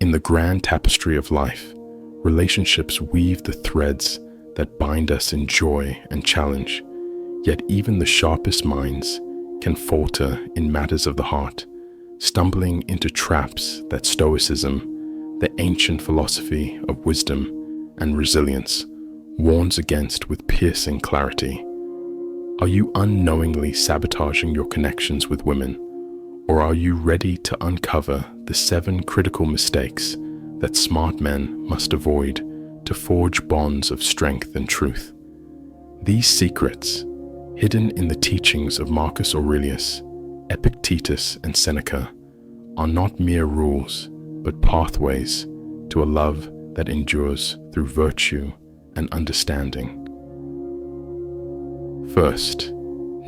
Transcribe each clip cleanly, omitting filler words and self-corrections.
In the grand tapestry of life, relationships weave the threads that bind us in joy and challenge, yet even the sharpest minds can falter in matters of the heart, stumbling into traps that Stoicism, the ancient philosophy of wisdom and resilience, warns against with piercing clarity. Are you unknowingly sabotaging your connections with women, or are you ready to uncover the 7 critical mistakes that smart men must avoid to forge bonds of strength and truth? These secrets, hidden in the teachings of Marcus Aurelius, Epictetus, and Seneca, are not mere rules, but pathways to a love that endures through virtue and understanding. First,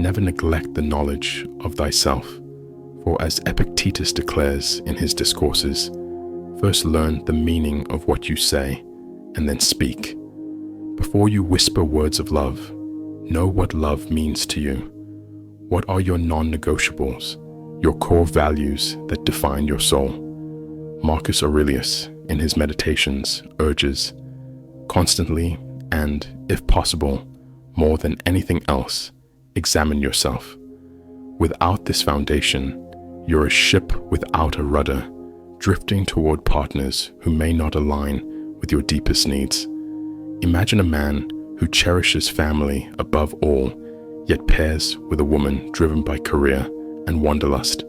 never neglect the knowledge of thyself, for as Epictetus declares in his discourses, first learn the meaning of what you say, and then speak. Before you whisper words of love, know what love means to you. What are your non-negotiables, your core values that define your soul? Marcus Aurelius, in his Meditations, urges, constantly and, if possible, more than anything else, examine yourself. Without this foundation, you're a ship without a rudder, drifting toward partners who may not align with your deepest needs. Imagine a man who cherishes family above all, yet pairs with a woman driven by career and wanderlust.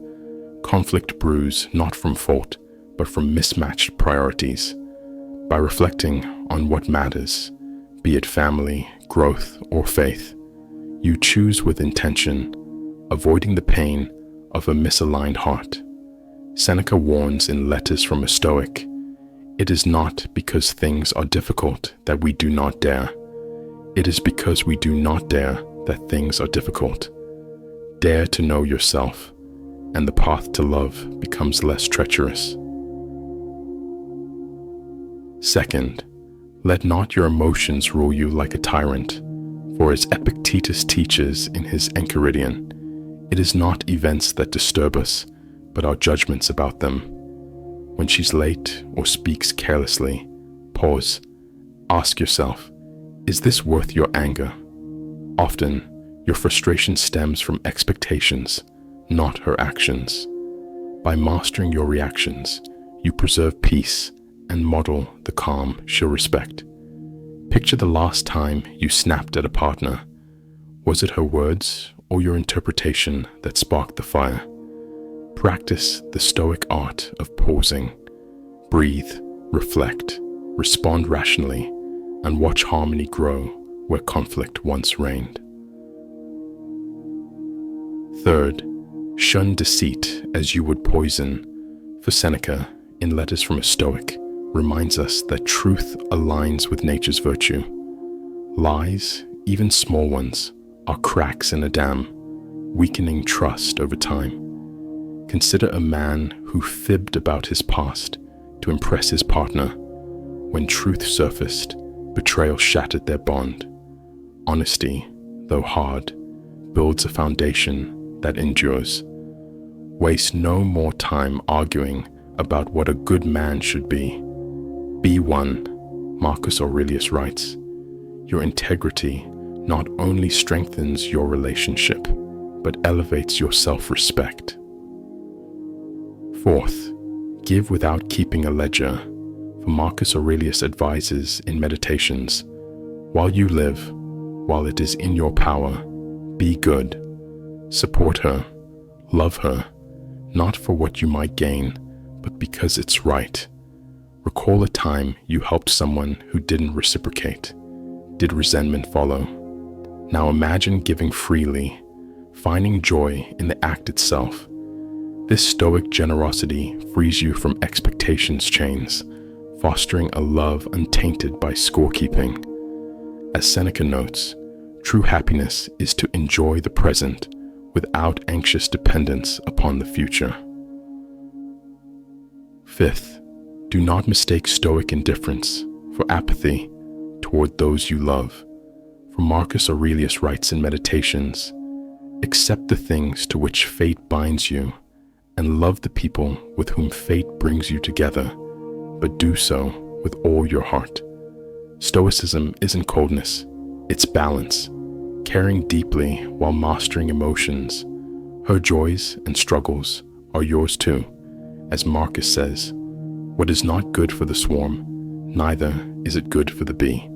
Conflict brews not from fault, but from mismatched priorities. By reflecting on what matters, be it family, growth, or faith, you choose with intention, avoiding the pain of a misaligned heart. Seneca warns in Letters from a Stoic, "It is not because things are difficult that we do not dare. It is because we do not dare that things are difficult. Dare to know yourself, and the path to love becomes less treacherous." Second, let not your emotions rule you like a tyrant, for as Epictetus teaches in his Enchiridion, it is not events that disturb us, but our judgments about them. When she's late or speaks carelessly, pause, ask yourself, is this worth your anger? Often, your frustration stems from expectations, not her actions. By mastering your reactions, you preserve peace and model the calm she'll respect. Picture the last time you snapped at a partner. Was it her words or your interpretation that sparked the fire? Practice the Stoic art of pausing. Breathe, reflect, respond rationally, and watch harmony grow where conflict once reigned. Third, shun deceit as you would poison, for Seneca, in Letters from a Stoic, reminds us that truth aligns with nature's virtue. Lies, even small ones, are cracks in a dam, weakening trust over time. Consider a man who fibbed about his past to impress his partner. When truth surfaced, betrayal shattered their bond. Honesty, though hard, builds a foundation that endures. Waste no more time arguing about what a good man should be. Be one, Marcus Aurelius writes. Your integrity not only strengthens your relationship, but elevates your self-respect. Fourth, give without keeping a ledger, for Marcus Aurelius advises in Meditations, while you live, while it is in your power, be good. Support her, love her, not for what you might gain, but because it's right. Recall a time you helped someone who didn't reciprocate. Did resentment follow? Now imagine giving freely, finding joy in the act itself. This stoic generosity frees you from expectations chains, fostering a love untainted by scorekeeping. As Seneca notes, true happiness is to enjoy the present without anxious dependence upon the future. Fifth, do not mistake stoic indifference for apathy toward those you love. For Marcus Aurelius writes in Meditations, accept the things to which fate binds you, and love the people with whom fate brings you together. but do so with all your heart. Stoicism isn't coldness, it's balance, caring deeply while mastering emotions. Her joys and struggles are yours too. As Marcus says, what is not good for the swarm, neither is it good for the bee.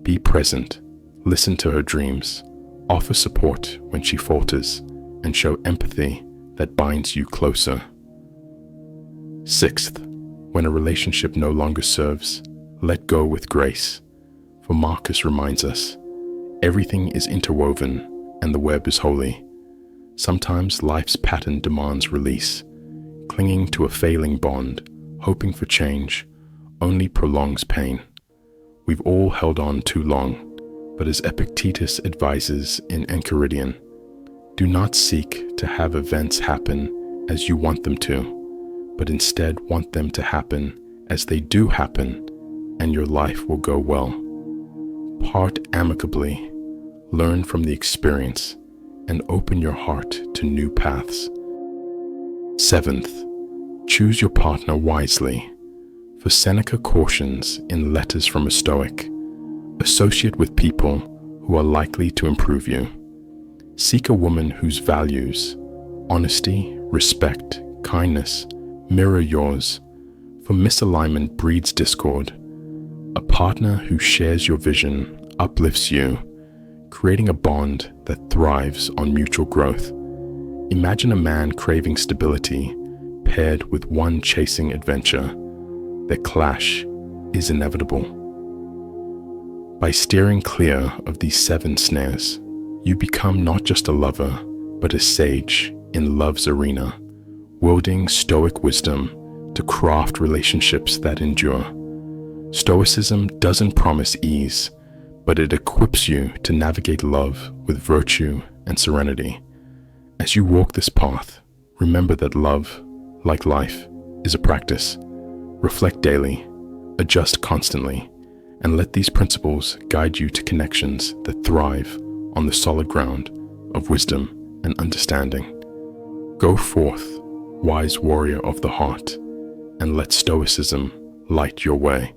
Be present, listen to her dreams, offer support when she falters, and show empathy that binds you closer. Sixth, when a relationship no longer serves, let go with grace. For Marcus reminds us, everything is interwoven and the web is holy. Sometimes life's pattern demands release. Clinging to a failing bond, hoping for change, only prolongs pain. We've all held on too long, but as Epictetus advises in Enchiridion, do not seek to have events happen as you want them to, but instead want them to happen as they do happen, and your life will go well. Part amicably, learn from the experience, and open your heart to new paths. Seventh, choose your partner wisely. For Seneca cautions in Letters from a Stoic, associate with people who are likely to improve you. Seek a woman whose values, honesty, respect, kindness, mirror yours, for misalignment breeds discord. A partner who shares your vision uplifts you, creating a bond that thrives on mutual growth. Imagine a man craving stability paired with one chasing adventure. Their clash is inevitable. By steering clear of these 7 snares, you become not just a lover, but a sage in love's arena, wielding Stoic wisdom to craft relationships that endure. Stoicism doesn't promise ease, but it equips you to navigate love with virtue and serenity. As you walk this path, remember that love, like life, is a practice. Reflect daily, adjust constantly, and let these principles guide you to connections that thrive on the solid ground of wisdom and understanding. Go forth, wise warrior of the heart, and let Stoicism light your way.